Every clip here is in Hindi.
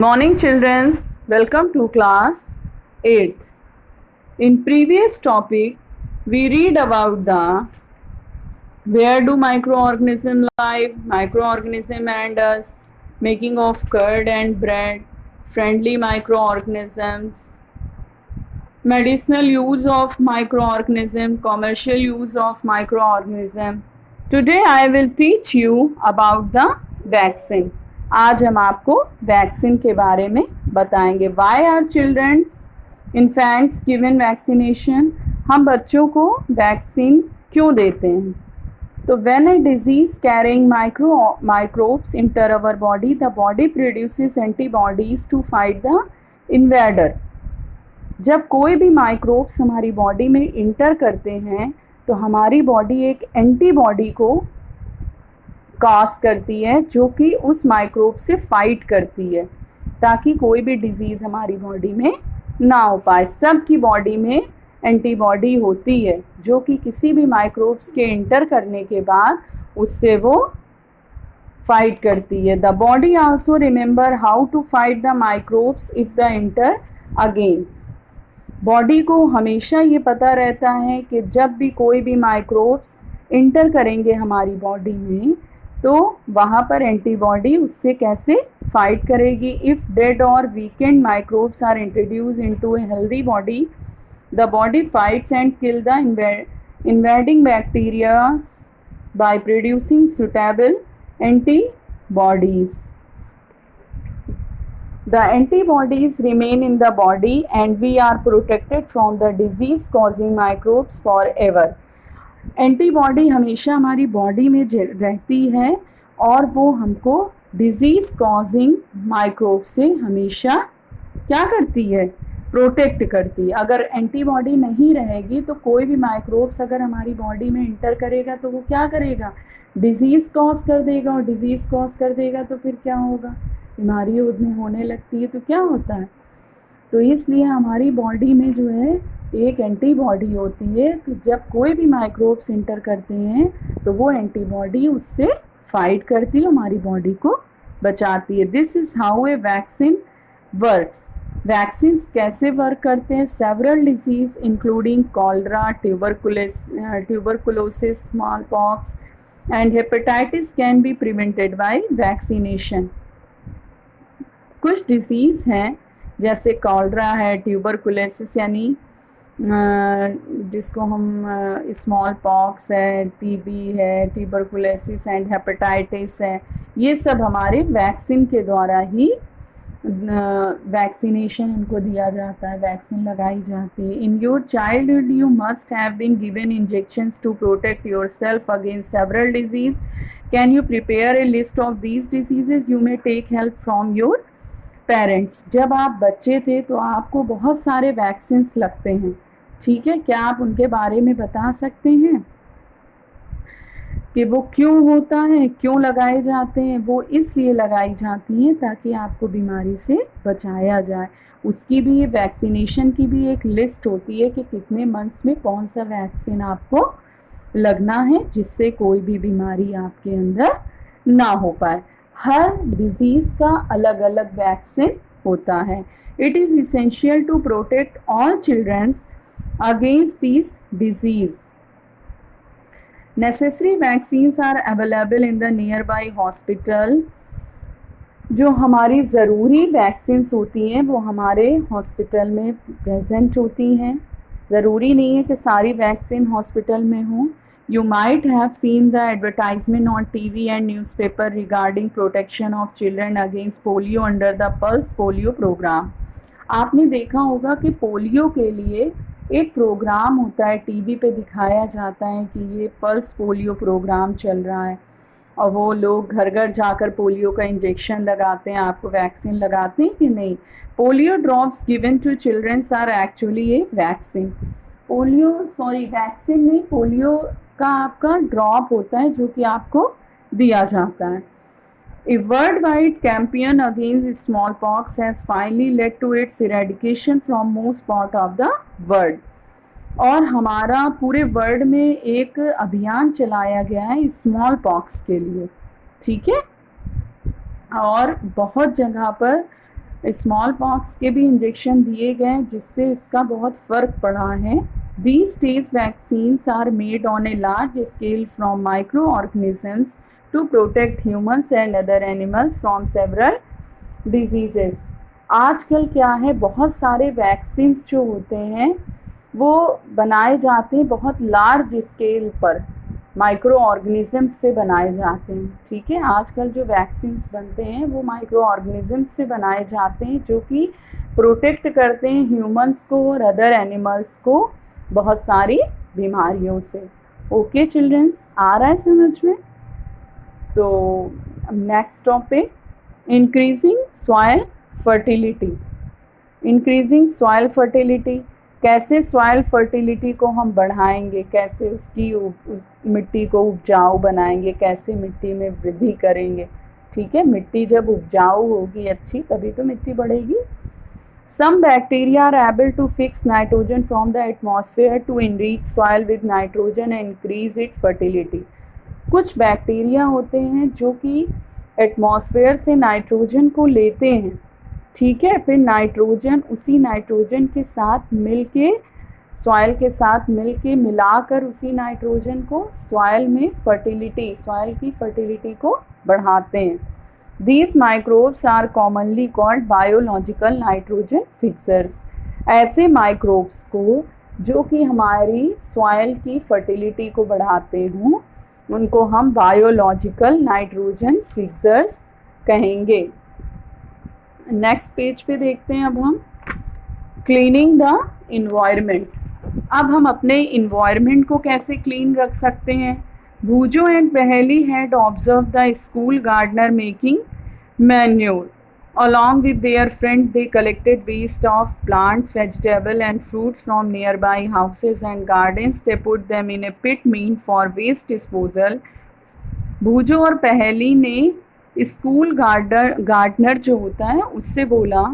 Morning children, welcome to class 8th. In previous topic, we read about the where do microorganisms live, microorganism and us, making of curd and bread, friendly microorganisms, medicinal use of microorganism, commercial use of microorganism. Today I will teach you about the vaccine. आज हम आपको वैक्सीन के बारे में बताएंगे. Why are childrens infants given vaccination? हम बच्चों को वैक्सीन क्यों देते हैं? तो when a disease carrying microbes enter our body, the body produces antibodies to fight the invader. जब कोई भी माइक्रोब्स हमारी बॉडी में इंटर करते हैं तो हमारी बॉडी एक एंटीबॉडी को काज करती है जो कि उस माइक्रोब से फाइट करती है ताकि कोई भी डिजीज़ हमारी बॉडी में ना हो पाए. सबकी बॉडी में एंटीबॉडी होती है जो कि किसी भी माइक्रोब्स के इंटर करने के बाद उससे वो फाइट करती है. The body also remember how to fight the microbes if the enter again. Body को हमेशा ये पता रहता है कि जब भी कोई भी माइक्रोब्स इंटर करेंगे हमारी बॉडी में तो वहाँ पर एंटीबॉडी उससे कैसे फाइट करेगी. If dead or weakened microbes are introduced into a healthy body, the body fights and kill the invading bacterias by producing suitable antibodies. The antibodies remain in the body and we are protected from the disease causing microbes forever. Antibody हमेशा हमारी बॉडी में रहती है और वो हमको डिजीज़ कॉजिंग माइक्रोब से हमेशा क्या करती है? प्रोटेक्ट करती है. अगर एंटीबॉडी नहीं रहेगी तो कोई भी माइक्रोब्स अगर हमारी बॉडी में इंटर करेगा तो वो क्या करेगा? डिजीज़ कॉज कर देगा. और डिजीज़ कॉज कर देगा तो फिर क्या होगा? बीमारी उसमें होने लगती है. तो क्या होता है? तो इसलिए हमारी बॉडी में जो है एक एंटीबॉडी होती है. तो जब कोई भी माइक्रोब्स इंटर करते हैं तो वो एंटीबॉडी उससे फाइट करती है, हमारी बॉडी को बचाती है. This is how a vaccine works. Vaccines कैसे वर्क करते हैं? Several disease including cholera, tuberculosis, small pox and hepatitis can be prevented by vaccination. कुछ डिजीज़ हैं जैसे कॉलरा है, ट्यूबरकुलोसिस यानी जिसको हम स्मॉल पॉक्स है, टीबी है, ट्यूबरकुलोसिस एंड हेपेटाइटिस है. ये सब हमारे वैक्सीन के द्वारा ही वैक्सीनेशन इनको दिया जाता है, वैक्सीन लगाई जाती है. In your childhood you must have been given injections to protect yourself against several disease. Can you prepare a list of these diseases? You may take help from your parents. जब आप बच्चे थे तो आपको बहुत सारे वैक्सीन्स लगते हैं, ठीक है? क्या आप उनके बारे में बता सकते हैं कि वो क्यों होता है, क्यों लगाए जाते हैं? वो इसलिए लगाई जाती हैं ताकि आपको बीमारी से बचाया जाए. उसकी भी वैक्सीनेशन की भी एक लिस्ट होती है कि कितने मंथ्स में कौन सा वैक्सीन आपको लगना है जिससे कोई भी बीमारी आपके अंदर ना हो पाए. हर डिजीज़ का अलग अलग वैक्सीन होता है. It is essential to protect all childrens against this disease. Necessary vaccines are available in the nearby hospital. जो हमारी ज़रूरी वैक्सीन्स होती हैं वो हमारे हॉस्पिटल में प्रेजेंट होती हैं. ज़रूरी नहीं है कि सारी वैक्सीन हॉस्पिटल में हों. You might have seen the advertisement on TV and newspaper regarding protection of children against polio under the Pulse Polio program. आपने देखा होगा कि पोलियो के लिए एक प्रोग्राम होता है, टीवी पे दिखाया जाता है कि ये पल्स पोलियो प्रोग्राम चल रहा है और वो लोग घर घर जाकर पोलियो का इंजेक्शन लगाते हैं. आपको वैक्सीन लगाते हैं कि नहीं? Polio drops given to childrens are actually a vaccine. Vaccine नहीं, पोलियो का आपका ड्रॉप होता है जो कि आपको दिया जाता है. A world wide campaign against smallpox has finally led to its eradication from most part of the world. और हमारा पूरे वर्ल्ड में एक अभियान चलाया गया है स्मॉल पॉक्स के लिए, ठीक है? और बहुत जगह पर स्मॉल पॉक्स के भी इंजेक्शन दिए गए जिससे इसका बहुत फ़र्क पड़ा है। These days vaccines are made on a large scale from microorganisms to protect humans and other animals from several diseases. आजकल क्या है, बहुत सारे वैक्सीन्स जो होते हैं वो बनाए जाते हैं बहुत लार्ज स्केल पर, माइक्रो ऑर्गेनिज़म्स से बनाए जाते हैं। ठीक है, आजकल जो वैक्सीन्स बनते हैं वो माइक्रो ऑर्गेनिज़म्स से बनाए जाते हैं जो कि प्रोटेक्ट करते हैं ह्यूमंस को और अदर एनिमल्स को बहुत सारी बीमारियों से। ओके चिल्ड्रंस, आ रहा है समझ में? तो next topic, increasing soil fertility. Increasing soil fertility, कैसे सॉइल फर्टिलिटी को हम बढ़ाएंगे, कैसे उसकी मिट्टी को उपजाऊ बनाएंगे, कैसे मिट्टी में वृद्धि करेंगे। ठीक है, मिट्टी जब उपजाऊ होगी अच्छी तभी तो मिट्टी बढ़ेगी। Some bacteria are able to fix nitrogen from the atmosphere to enrich soil with nitrogen and increase its fertility. कुछ बैक्टीरिया होते हैं जो कि एटमॉस्फेयर से नाइट्रोजन को लेते हैं, ठीक है, फिर नाइट्रोजन उसी नाइट्रोजन के साथ मिलके सॉइल के साथ मिलके मिलाकर उसी नाइट्रोजन को सॉइल में फर्टिलिटी, सॉइल की फर्टिलिटी को बढ़ाते हैं। These microbes are commonly called biological nitrogen fixers. ऐसे माइक्रोब्स को जो कि हमारी सॉइल की फर्टिलिटी को बढ़ाते हों उनको हम बायोलॉजिकल नाइट्रोजन फिक्सर्स कहेंगे। नेक्स्ट पेज पे देखते हैं अब हम क्लीनिंग द इन्वायरमेंट। अब हम अपने इन्वायरमेंट को कैसे क्लीन रख सकते हैं। Boojho and Paheli had observe the school gardener making manure. Along with their friend, they collected waste of plants, vegetables and fruits from nearby houses and gardens. They put them in a pit meant for waste disposal. भूजो और पहेली ने स्कूल गार्डनर जो होता है उससे बोला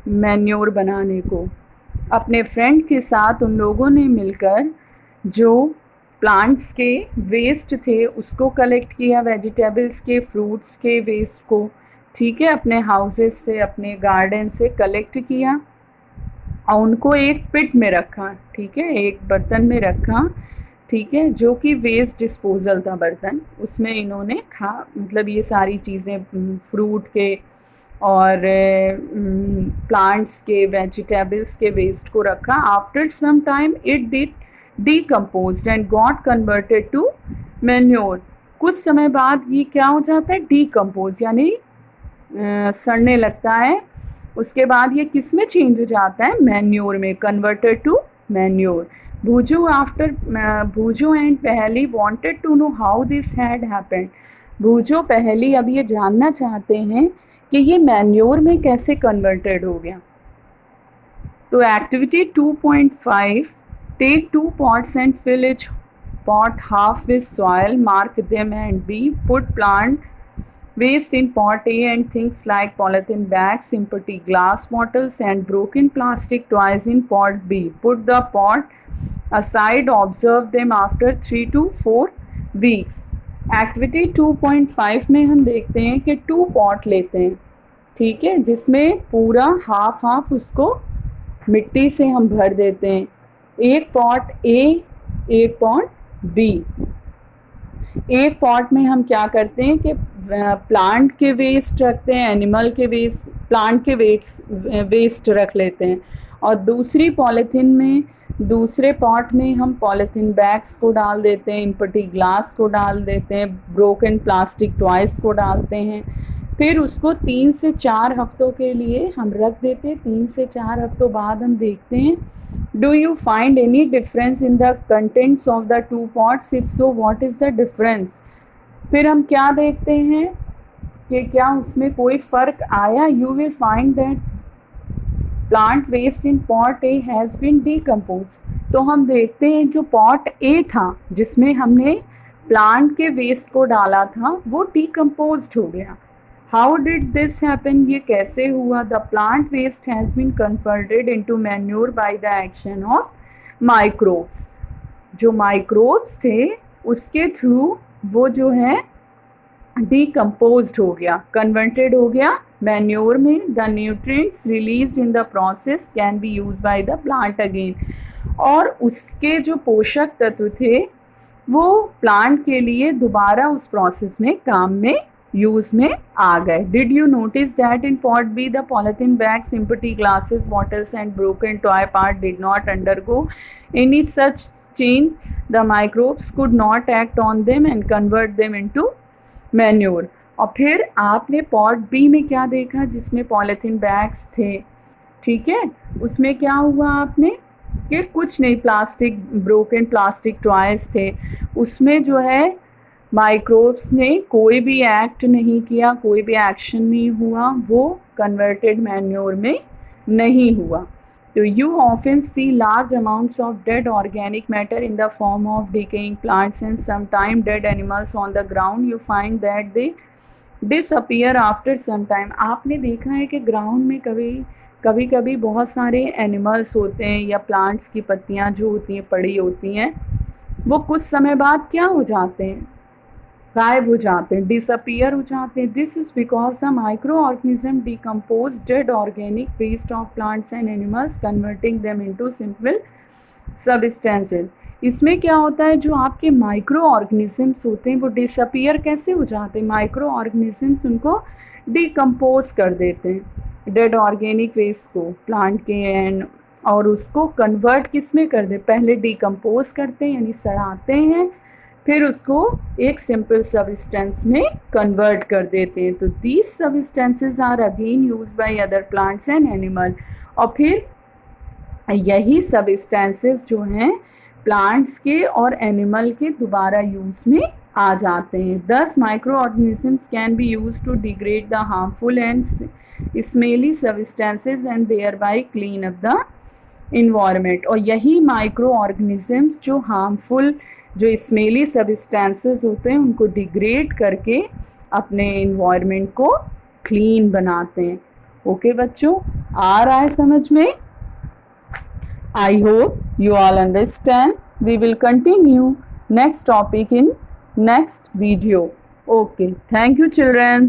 मैन्योर बनाने को। अपने फ्रेंड के साथ उन लोगों ने मिलकर जो प्लांट्स के वेस्ट थे उसको कलेक्ट किया, वेजिटेबल्स के, फ्रूट्स के वेस्ट को, ठीक है, अपने हाउसेस से, अपने गार्डन से कलेक्ट किया और उनको एक पिट में रखा, ठीक है, एक बर्तन में रखा, ठीक है, जो कि वेस्ट डिस्पोजल था बर्तन। उसमें इन्होंने मतलब ये सारी चीज़ें फ्रूट के और प्लांट्स के, वेजिटेबल्स के वेस्ट को रखा। After some time it did decomposed and got converted to manure. कुछ समय बाद ये क्या हो जाता है, डीकम्पोज यानी सड़ने लगता है। उसके बाद ये किस में चेंज हो जाता है, मैन्योर में, converted to manure. Boojho and Paheli wanted to know how this had happened. Boojho Paheli अब ये जानना चाहते हैं कि ये मैन्योर में कैसे कन्वर्टेड हो गया। तो activity 2.5, take 2 pots and fill each pot half with soil, mark them and B, put plant waste in pot A and things like polythene bags, empty glass bottles and broken plastic toys in pot B. Put the pot aside, observe them after 3 to 4 weeks. Activity 2.5 में हम देखते हैं कि 2 पॉट लेते हैं, ठीक है, जिसमें पूरा हाफ उसको मिट्टी से हम भर देते हैं। एक पॉट ए, एक पॉट बी। एक पॉट में हम क्या करते हैं कि प्लांट के वेस्ट रखते हैं, एनिमल के वेस्ट, प्लांट के वेस्ट रख लेते हैं, और दूसरी पॉलीथीन में, दूसरे पॉट में हम पॉलीथीन बैग्स को डाल देते हैं, एम्प्टी ग्लास को डाल देते हैं, ब्रोकन प्लास्टिक टॉयज़ को डालते हैं। फिर उसको 3 से 4 हफ्तों के लिए हम रख देते हैं। 3 से 4 हफ्तों बाद हम देखते हैं, do you find any difference in the contents of the 2 pots, if so what is the difference. फिर हम क्या देखते हैं कि क्या उसमें कोई फ़र्क आया। You will find that plant waste in pot A has been decompose. तो हम देखते हैं जो पॉट ए था जिसमें हमने प्लांट के वेस्ट को डाला था वो डीकम्पोज्ड हो गया। हाउ डिड दिस हैपन, ये कैसे हुआ। The plant waste has been converted into manure by the action of microbes. जो माइक्रोब्स थे उसके थ्रू वो जो है डिकम्पोज्ड हो गया, कन्वर्टेड हो गया मैन्योर में। The nutrients released in the process can be use by the plant again, और उसके जो पोषक तत्व थे वो प्लांट के लिए दोबारा उस प्रोसेस में काम में यूज में आ गए। Did you notice that in pot be the polythene bags, empty glasses, bottles and broken toy part did not undergo any such change? The microbes could not act on them and convert them into manure. और फिर आपने पॉट बी में क्या देखा, जिसमें पॉलिथीन बैग्स थे, ठीक है, उसमें क्या हुआ आपने कि कुछ नहीं, प्लास्टिक, ब्रोकन प्लास्टिक टॉयज थे, उसमें जो है माइक्रोब्स ने कोई भी एक्ट नहीं किया, कोई भी एक्शन नहीं हुआ, वो कन्वर्टेड मैन्योर में नहीं हुआ। So you often see large amounts of dead organic matter in the form of decaying plants and sometimes dead animals on the ground. You find that they disappear after some time. आपने देखा है कि ग्राउंड में कभी कभी बहुत सारे एनिमल्स होते हैं या प्लांट्स की पत्तियां जो होती हैं पड़ी होती हैं, वो कुछ समय बाद क्या हो जाते हैं, गायब हो जाते हैं, डिसअपियर हो जाते हैं। This is because the micro organism decompose dead organic waste of plants and animals converting them into simple substances. इसमें क्या होता है, जो आपके माइक्रो ऑर्गेनिजम्स होते हैं वो डिसअपियर कैसे हो जाते हैं, माइक्रो ऑर्गेनिजम्स उनको डिकम्पोज कर देते हैं डेड ऑर्गेनिक वेस्ट को प्लांट के एंड, और उसको कन्वर्ट किस में कर दे, पहले डिकम्पोज करते हैं यानी सड़ाते हैं, फिर उसको एक सिंपल सब्सटेंस में कन्वर्ट कर देते हैं। तो these substances are again use by other plants and animal, और फिर यही सब्सटेंसेस जो हैं प्लांट्स के और एनिमल के दोबारा यूज में आ जाते हैं। Thus micro organisms can be use to degrade the harmful and smelly substances and thereby clean up the environment. और यही माइक्रो ऑर्गेनिजम्स जो हार्मफुल, जो स्मेली सब्सटेंसेस होते हैं, उनको डिग्रेड करके अपने इन्वायरमेंट को क्लीन बनाते हैं। ओके बच्चों, आ रहा है समझ में? I hope you all understand. We will continue next topic in next video. Okay, thank you children.